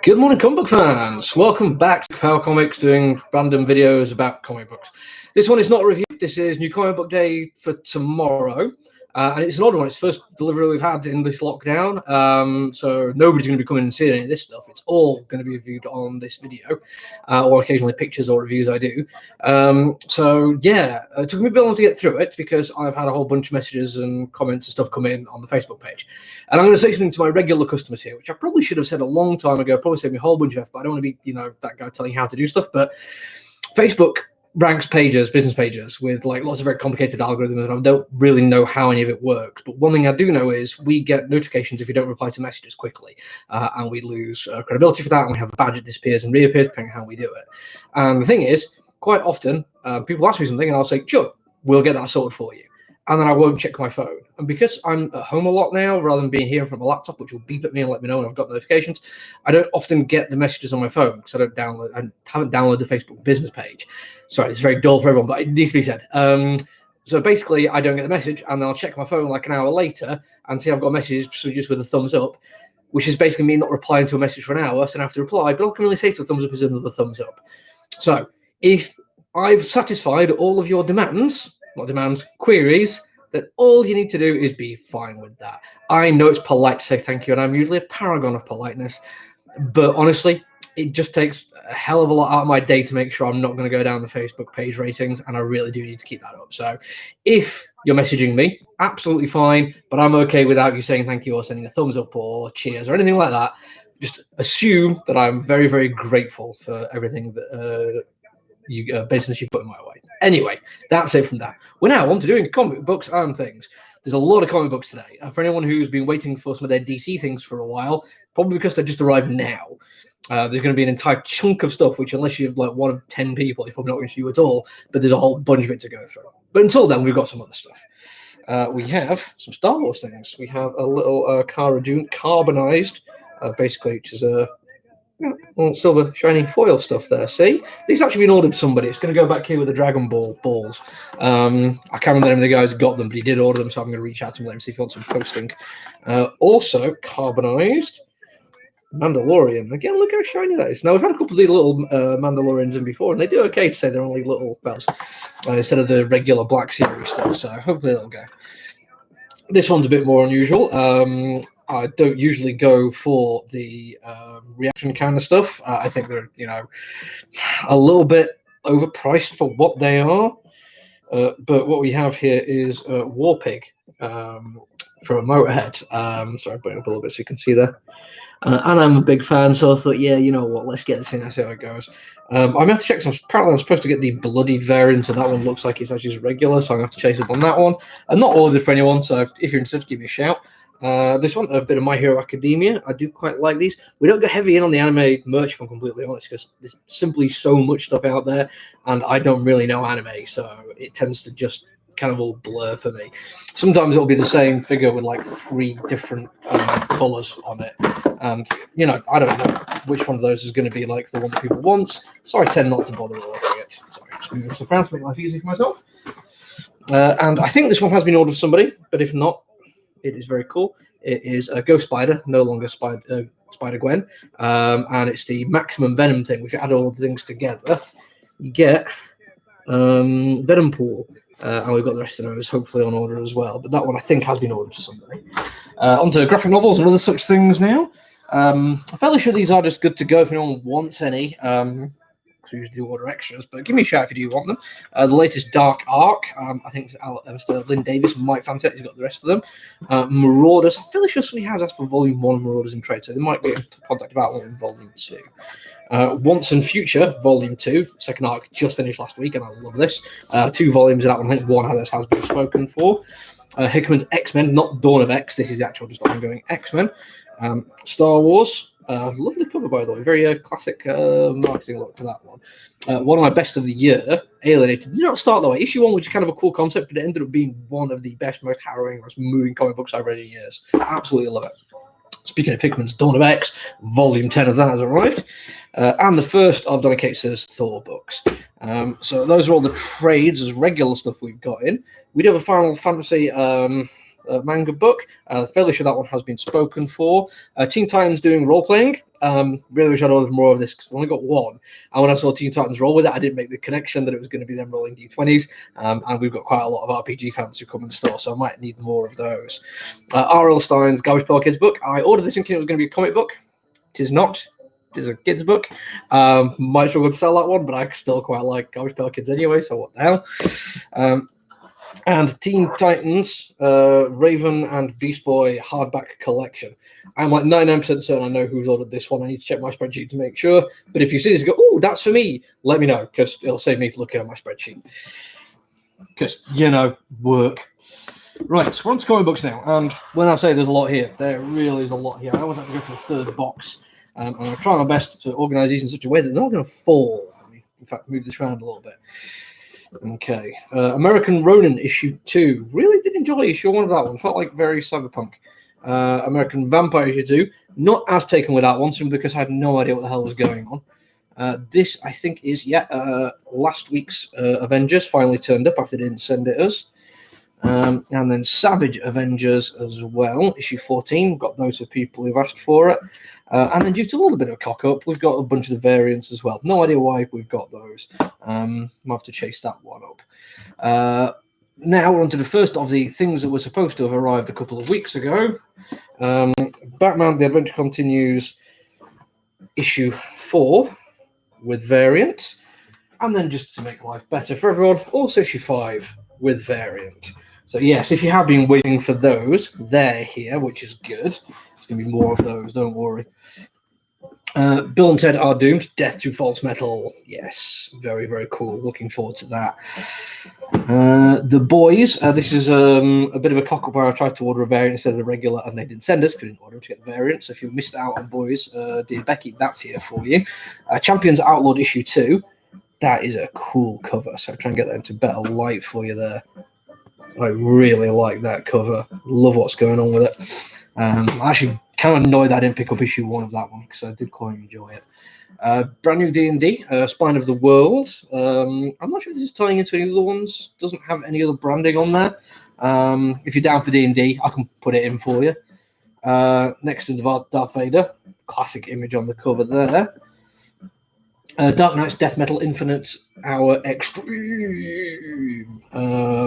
Good morning, comic book fans. Welcome back to Ka-Pow Comics, doing random videos about comic books. This one is not a review. This is New Comic Book Day for tomorrow. And it's an odd one. It's the first delivery we've had in this lockdown. So nobody's going to be coming and seeing any of this stuff. It's all going to be reviewed on this video, or occasionally pictures or reviews I do. It took me a bit long to get through it because I've had a whole bunch of messages and comments and stuff come in on the Facebook page. And I'm going to say something to my regular customers here, which I probably should have said a long time ago. Probably saved me a whole bunch of effort, but I don't want to be, that guy telling you how to do stuff. But Facebook ranks pages, business pages, with like lots of very complicated algorithms, and I don't really know how any of it works. But one thing I do know is we get notifications if you don't reply to messages quickly, and we lose credibility for that, and we have a badge that disappears and reappears depending on how we do it. And the thing is, quite often people ask me something and I'll say, sure, we'll get that sorted for you. And then I won't check my phone. And because I'm at home a lot now, rather than being here from a laptop, which will beep at me and let me know when I've got notifications, I don't often get the messages on my phone because I haven't downloaded the Facebook business page. Sorry, it's very dull for everyone, but it needs to be said. So basically, I don't get the message, and then I'll check my phone like an hour later and see I've got a message just with a thumbs up, which is basically me not replying to a message for an hour, so I have to reply, but all I can really say to a thumbs up is another thumbs up. So if I've satisfied all of your queries, that all you need to do is be fine with that. I know it's polite to say thank you, and I'm usually a paragon of politeness, but honestly, it just takes a hell of a lot out of my day to make sure I'm not going to go down the Facebook page ratings, and I really do need to keep that up. So if you're messaging me, absolutely fine, but I'm okay without you saying thank you or sending a thumbs up or cheers or anything like that. Just assume that I'm very, very grateful for everything that business you put in my way. Anyway, that's it from that. We're now on to doing comic books and things. There's a lot of comic books today. For anyone who's been waiting for some of their DC things for a while, probably because they just arrived now, there's going to be an entire chunk of stuff, which unless you're like one of 10 people, you're probably not going to do at all, but there's a whole bunch of it to go through. But until then, we've got some other stuff. We have some Star Wars things. We have a little Cara Dune carbonized, basically, which is a silver shiny foil stuff there. See, these actually been ordered to somebody. It's going to go back here with the Dragon Ball balls. I can't remember the name of the guys who got them, but he did order them, so I'm going to reach out to him later and see if he wants some posting. Also carbonized Mandalorian. Again, look how shiny that is. Now, we've had a couple of these little Mandalorians in before, and they do okay to say they're only little bells instead of the regular Black Series stuff, so hopefully they'll go. This one's a bit more unusual. I don't usually go for the reaction kind of stuff. I think they're, a little bit overpriced for what they are. But what we have here is War Pig for a Motorhead. Sorry, I'm putting up a little bit so you can see there. And I'm a big fan, so I thought, yeah, you know what, let's get this in and see how it goes. I'm going to have to check some. Apparently, I'm supposed to get the bloodied variant, and that one looks like it's actually regular, so I'm going to have to chase up on that one. I'm not ordered for anyone, so if you're interested, give me a shout. This one, a bit of My Hero Academia. I do quite like these. We don't go heavy in on the anime merch, if I'm completely honest, because there's simply so much stuff out there, and I don't really know anime, so it tends to just kind of all blur for me. Sometimes it'll be the same figure with like 3 different colors on it, and I don't know which one of those is going to be like the one that people want, so I tend not to bother ordering it. Sorry, just moving this around to make life easy for myself. And I think this one has been ordered for somebody, but if not, it is very cool. It is a Ghost Spider, no longer Spider-Gwen, and it's the Maximum Venom thing. If you add all the things together, you get Venom Pool, and we've got the rest of those hopefully on order as well. But that one I think has been ordered to somebody. Onto graphic novels and other such things now. I'm fairly sure these are just good to go if anyone wants any. We usually do order extras, but give me a shout if you do want them. The latest Dark Arc, I think Mr. Lynn Davis might fancy it. He's got the rest of them. Marauders, I'm fairly sure somebody has asked for Volume 1 of Marauders in trade, so they might be in contact about one in Volume 2. Once and Future, Volume 2, second arc just finished last week, and I love this. 2 volumes of that one, I think one has been spoken for. Hickman's X-Men, not Dawn of X, this is the actual just ongoing X-Men. Star Wars. Lovely cover, by the way. Very classic marketing look for that one. One of my best of the year, Alienated. Did not start that way. Issue 1 was kind of a cool concept, but it ended up being one of the best, most harrowing, most moving comic books I've read in years. Absolutely love it. Speaking of Hickman's Dawn of X, Volume 10 of that has arrived. And the first of Donna Cates' Thor books. So those are all the trades as regular stuff we've got in. We do have a Final Fantasy manga book. Fairly sure that one has been spoken for. Teen Titans doing role-playing. Really wish I'd ordered more of this because I only got one. And when I saw Teen Titans roll with it, I didn't make the connection that it was going to be them rolling D20s. And we've got quite a lot of RPG fans who come in the store, so I might need more of those. R.L. Stein's Garbage Pail Kids book. I ordered this thinking it was going to be a comic book. It is not. It is a kids book. Might struggle to sell that one, but I still quite like Garbage Pail Kids anyway, so what the hell. And Teen Titans, Raven and Beast Boy hardback collection. I'm like 99% certain I know who's ordered this one. I need to check my spreadsheet to make sure. But if you see this and go, oh, that's for me, let me know, because it'll save me looking at my spreadsheet. Because, work. Right, so we're on to comic books now. And when I say there's a lot here, there really is a lot here. I always have to go to the third box. And I'm trying my best to organise these in such a way that they're not going to fall. In fact, move this around a little bit. Okay, American Ronin issue 2. Really did enjoy issue 1 of that one. Felt like very cyberpunk. American Vampire issue 2. Not as taken with that one, simply because I had no idea what the hell was going on. This, I think, is last week's Avengers finally turned up after they didn't send it us. And then Savage Avengers as well, issue 14. We've got those for people who've asked for it. And then due to a little bit of a cock-up, we've got a bunch of the variants as well. No idea why we've got those. We'll have to chase that one up. Now we're on to the first of the things that were supposed to have arrived a couple of weeks ago. Batman The Adventure Continues, issue 4 with variant. And then just to make life better for everyone, also issue 5 with variant. So yes, if you have been waiting for those, they're here, which is good. There's going to be more of those, don't worry. Bill and Ted Are Doomed, Death to False Metal. Yes, very, very cool. Looking forward to that. The Boys, this is a bit of a cock-up where I tried to order a variant instead of the regular, and they didn't send us, couldn't order to get the variant. So if you missed out on Boys, dear Becky, that's here for you. Champions Outlawed issue 2. That is a cool cover, so try and get that into better light for you there. I really like that cover. Love what's going on with it. I'm actually kind of annoyed that I didn't pick up issue 1 of that one because I did quite enjoy it. Brand new D&D, Spine of the World. I'm not sure if this is tying into any other ones. Doesn't have any other branding on there. If you're down for D&D, I can put it in for you. Next to the Darth Vader, classic image on the cover there. Dark Knight's Death Metal Infinite Hour Extreme,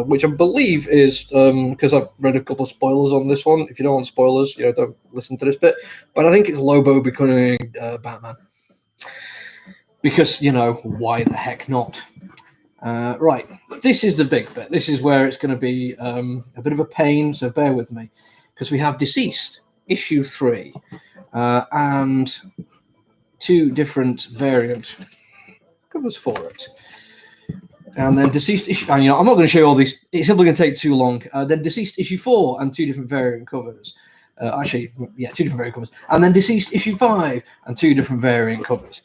which I believe is, because I've read a couple of spoilers on this one. If you don't want spoilers, don't listen to this bit. But I think it's Lobo becoming Batman. Because, why the heck not? Right, this is the big bit. This is where it's going to be a bit of a pain, so bear with me. Because we have Deceased, issue 3, and 2 different variant covers for it. And then Deceased issue, I'm not going to show you all these, it's simply going to take too long. Then Deceased issue 4 and 2 different variant covers. 2 different variant covers. And then Deceased issue 5 and 2 different variant covers.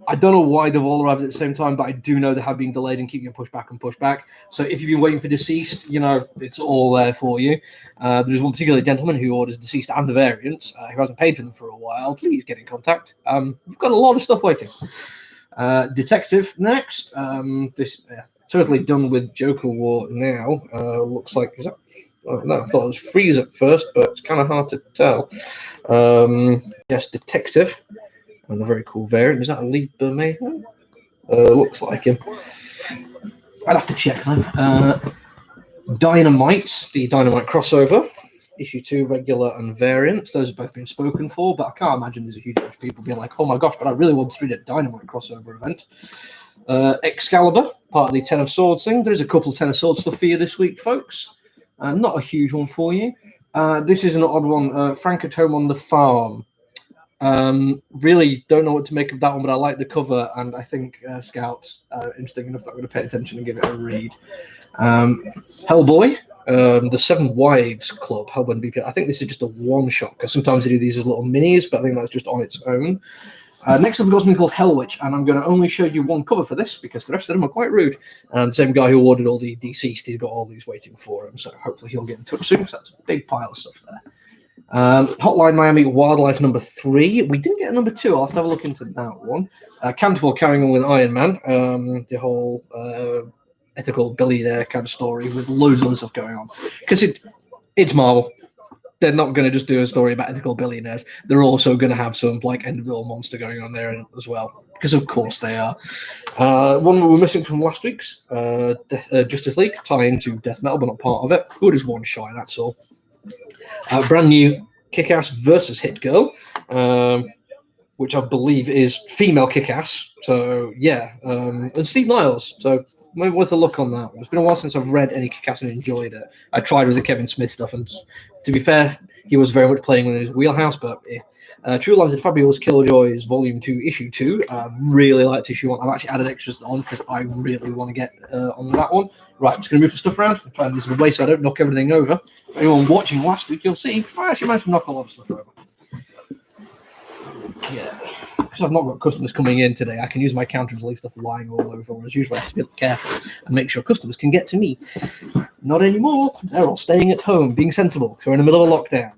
I don't know why they've all arrived at the same time, but I do know they have been delayed and keep getting pushed back and pushed back. So if you've been waiting for Deceased, it's all there for you. There's one particular gentleman who orders Deceased and the variants, who hasn't paid for them for a while. Please get in contact. You've got a lot of stuff waiting. Detective next. This totally done with Joker War now. Looks like, is that? No, I thought it was Freeze at first, but it's kind of hard to tell. Yes, Detective. And a very cool variant. Is that a Lee Bermejo? Looks like him. I'd have to check that. Dynamite, the Dynamite crossover. Issue 2, regular and variant. Those have both been spoken for, but I can't imagine there's a huge bunch of people being like, oh my gosh, but I really want to read a Dynamite crossover event. Excalibur, part of the Ten of Swords thing. There's a couple of Ten of Swords stuff for you this week, folks. Not a huge one for you. This is an odd one. Frank at Home on the Farm. Really don't know what to make of that one, but I like the cover, and I think Scout's interesting enough that I'm going to pay attention and give it a read. Hellboy, the Seven Wives Club, Hellboy and BP. I think this is just a one-shot, because sometimes they do these as little minis, but I think that's just on its own. Next up, we've got something called Hell Witch, and I'm going to only show you one cover for this, because the rest of them are quite rude. And the same guy who ordered all the Deceased, he's got all these waiting for him, so hopefully he'll get in touch soon, so that's a big pile of stuff there. Hotline Miami Wildlife number 3. We didn't get a number 2. I'll have to have a look into that one. Cantwell carrying on with Iron Man. The whole ethical billionaire kind of story with loads of other stuff going on. Because it's Marvel. They're not going to just do a story about ethical billionaires. They're also going to have some like end of the world monster going on there as well, because of course they are. One we were missing from last week's Justice League, tie into Death Metal, but not part of it. Good as one shy, that's all. Brand new Kick-Ass versus Hit Girl, which I believe is female Kick-Ass. So yeah, and Steve Niles. So maybe worth a look on that. It's been a while since I've read any Kick-Ass and enjoyed it. I tried with the Kevin Smith stuff, and to be fair, he was very much playing within his wheelhouse, but True Lives and Fabulous Killjoys Volume 2, Issue 2. Really liked Issue 1. I've actually added extras on because I really want to get on that one. Right, I'm just going to move some stuff around. I'm trying to do this in a way so I don't knock everything over. If anyone watching last week, you'll see I actually managed to knock a lot of stuff over. Yeah. Because I've not got customers coming in today, I can use my counter to leave stuff lying all over, whereas usually I have to be careful and make sure customers can get to me. Not anymore. They're all staying at home, being sensible, because we're in the middle of a lockdown.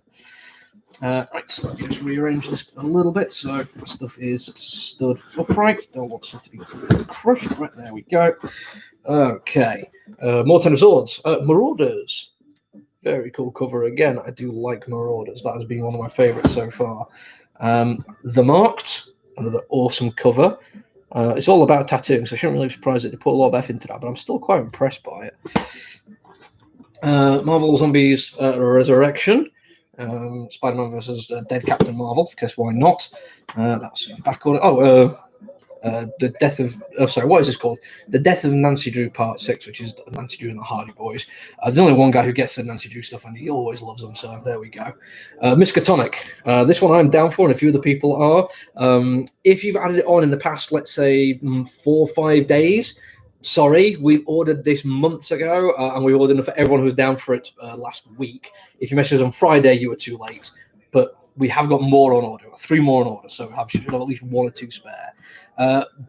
Right, so let's just rearrange this a little bit so stuff is stood upright. Don't want stuff to be crushed. Right, there we go. Okay. More Ten of Swords. Marauders. Very cool cover again. I do like Marauders. That has been one of my favorites so far. The Marked. Another awesome cover. It's all about tattooing, so I shouldn't really be surprised that they put a lot of F into that, but I'm still quite impressed by it. Marvel Zombies Resurrection. Spider-Man versus Dead Captain Marvel, because why not? That's back on. The Death of... Oh, sorry, what is this called? The Death of Nancy Drew Part 6, which is Nancy Drew and the Hardy Boys. There's only one guy who gets the Nancy Drew stuff, and he always loves them, so there we go. Miskatonic. This one I'm down for, and a few other people are. If you've added it on in the past, let's say 4 or 5 days, sorry, we ordered this months ago, and we ordered it for everyone who was down for it last week. If you messaged us on Friday, you were too late. But we have got more on order, 3 more on order, so we should have at least 1 or 2 spare.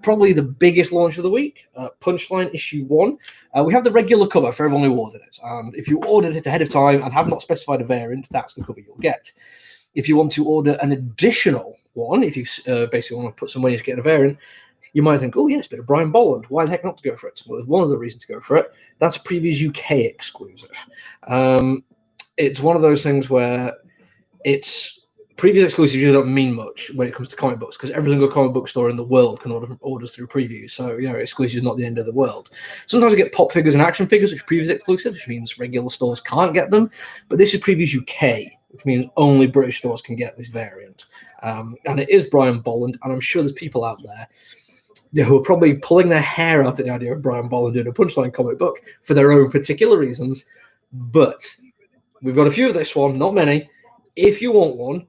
Probably the biggest launch of the week, Punchline Issue 1. We have the regular cover for everyone who ordered it. And if you ordered it ahead of time and have not specified a variant, that's the cover you'll get. If you want to order an additional one, if you basically want to put some money to get a variant, you might think, oh, yes, but a Brian Bolland. Why the heck not to go for it? Well, there's one of the reasons to go for it. That's Previews UK exclusive. It's one of those things where Previews exclusives usually don't mean much when it comes to comic books, because every single comic book store in the world can order orders through Previews. So, exclusive is not the end of the world. Sometimes you get pop figures and action figures, which are Previews exclusive, which means regular stores can't get them. But this is Previews UK, which means only British stores can get this variant. And it is Brian Bolland, and I'm sure there's people out there who are probably pulling their hair out at the idea of Brian Bolland doing a Punchline comic book for their own particular reasons. But we've got a few of this one, not many. If you want one,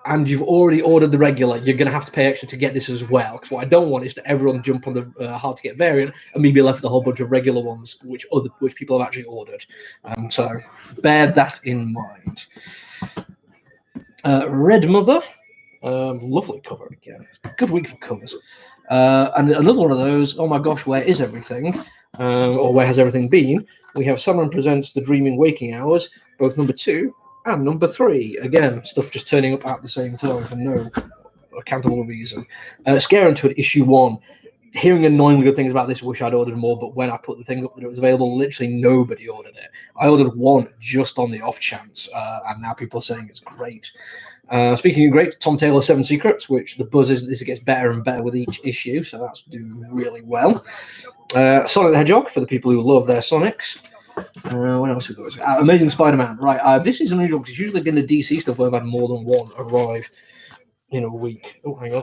and you've already ordered the regular, you're going to have to pay extra to get this as well. Because what I don't want is to everyone jump on the hard-to-get variant and me be left with a whole bunch of regular ones, which people have actually ordered. So bear that in mind. Red Mother. Lovely cover again. Good week for covers. And another one of those, oh my gosh, where is everything? Or where has everything been? We have Someone Presents The Dreaming Waking Hours, both number 2 and number 3. Again, stuff just turning up at the same time for no accountable reason. Scare Into It, issue 1. Hearing annoyingly good things about this, wish I'd ordered more, but when I put the thing up that it was available, literally nobody ordered it. I ordered one just on the off chance, and now people are saying it's great. Speaking of great, Tom Taylor's 7 Secrets, which the buzz is that this gets better and better with each issue, so that's doing really well. Sonic the Hedgehog, for the people who love their Sonics. What else we got? Amazing Spider-Man. Right, this is unusual because it's usually been the DC stuff where I've had more than one arrive in a week. Oh, hang on.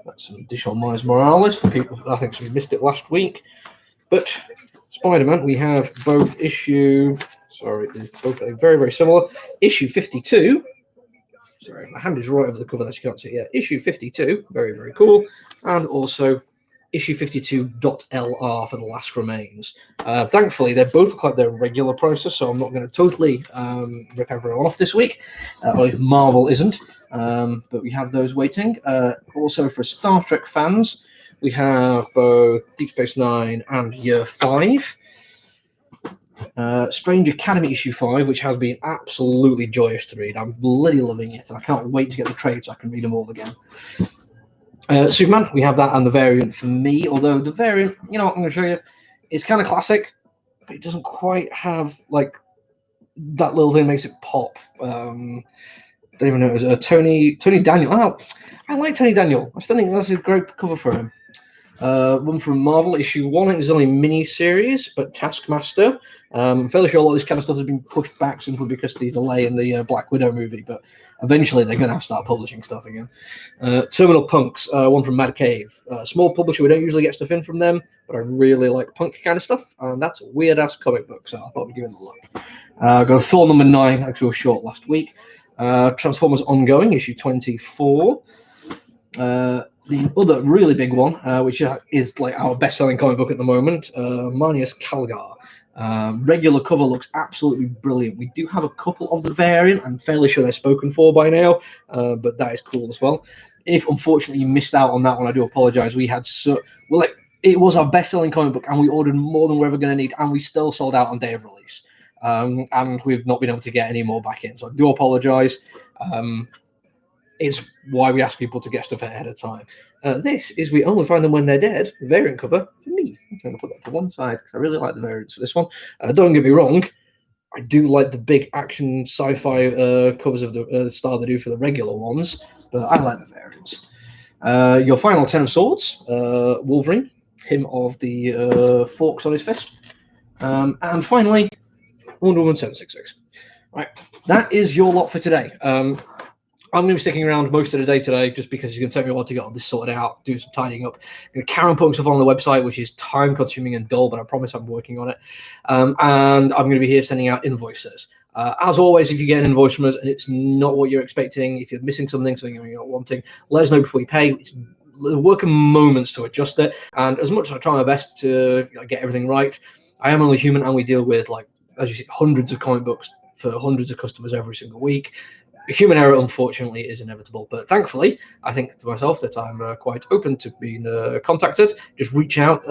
That's an additional Miles Morales for people. I think we missed it last week. But Spider-Man, we have both both very, very similar. Issue 52. Sorry, my hand is right over the cover that you can't see. Yeah, issue 52. Very, very cool. And also issue 52.LR for The Last Remains. Thankfully, they both look like their regular process, so I'm not going to totally rip everyone off this week. Or if Marvel isn't. But we have those waiting. Also, for Star Trek fans, we have both Deep Space Nine and Year 5. Strange Academy issue 5, which has been absolutely joyous to read. I'm bloody loving it, and I can't wait to get the trade so I can read them all again. Superman, we have that and the variant for me, although the variant, you know what I'm going to show you, it's kind of classic, but it doesn't quite have, like, that little thing makes it pop. Don't even know it was Tony Daniel. Oh, I like Tony Daniel. I still think that's a great cover for him. One from Marvel, issue 1. I think it's only a mini-series, but Taskmaster. I'm fairly sure a lot of this kind of stuff has been pushed back simply because of the delay in the Black Widow movie, but eventually they're going to have to start publishing stuff again. Terminal Punks, one from Mad Cave. Small publisher, we don't usually get stuff in from them, but I really like punk kind of stuff, and that's a weird-ass comic book, so I thought we'd give it a look. Got Thor number 9, actually was short last week. Transformers Ongoing, issue 24. The other really big one, which is like our best-selling comic book at the moment, Marnius Calgar. Regular cover looks absolutely brilliant. We do have a couple of the variant. I'm fairly sure they're spoken for by now, but that is cool as well. If unfortunately you missed out on that one, I do apologize. It was our best-selling comic book, and we ordered more than we're ever going to need, and we still sold out on day of release. And we've not been able to get any more back in, so I do apologize. It's why we ask people to get stuff ahead of time. This is We Only Find Them When They're Dead, variant cover for me. I'm going to put that to one side because I really like the variants for this one. Don't get me wrong, I do like the big action sci-fi covers of the style they do for the regular ones, but I like the variants. Your final 10 of Swords, Wolverine, him of the forks on his fist. And finally, Wonder Woman 766. Right, that is your lot for today. I'm going to be sticking around most of the day today just because it's going to take me a while to get all this sorted out, do some tidying up. I'm going to carry on putting stuff on the website, which is time-consuming and dull, but I promise I'm working on it. And I'm going to be here sending out invoices. As always, if you get an invoice from us and it's not what you're expecting, if you're missing something you're not wanting, let us know before you pay. It's working moments to adjust it. And as much as I try my best to get everything right, I am only human, and we deal with, like, as you see, hundreds of comic books for hundreds of customers every single week. Human error, unfortunately, is inevitable, but thankfully, I think to myself that I'm quite open to being contacted. Just reach out,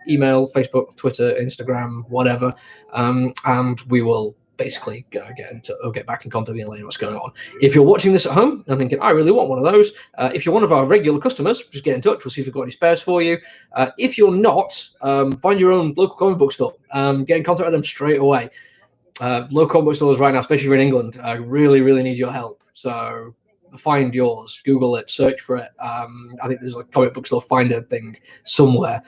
email, Facebook, Twitter, Instagram, whatever, and we will basically get back in contact with you and let you know what's going on. If you're watching this at home and thinking, I really want one of those, if you're one of our regular customers, just get in touch. We'll see if we've got any spares for you. If you're not, find your own local comic book store. Get in contact with them straight away. Local comic book stores right now, especially if you're in England, I really, really need your help. So find yours, Google it, search for it. I think there's a comic book store finder thing somewhere.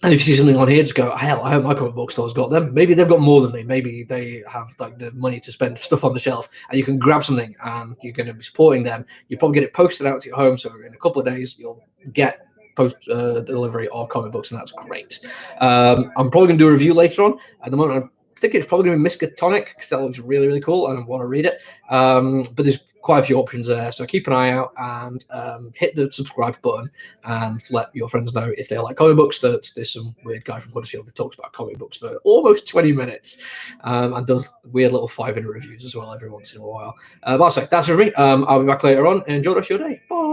And if you see something on here, just go, hell, I hope my comic book store's got them. Maybe they've got more than me. Maybe they have like the money to spend stuff on the shelf, and you can grab something and you're going to be supporting them. You probably get it posted out to your home. So in a couple of days, you'll get post delivery of comic books, and that's great. I'm probably going to do a review later on. At the moment, I think it's probably going to be Miskatonic because that looks really, really cool and I want to read it. But there's quite a few options there. So keep an eye out and hit the subscribe button and let your friends know if they like comic books. There's some weird guy from Huddersfield that talks about comic books for almost 20 minutes and does weird little 5-minute reviews as well every once in a while. But I'll say that's it for me. I'll be back later on. Enjoy the rest of your day. Bye.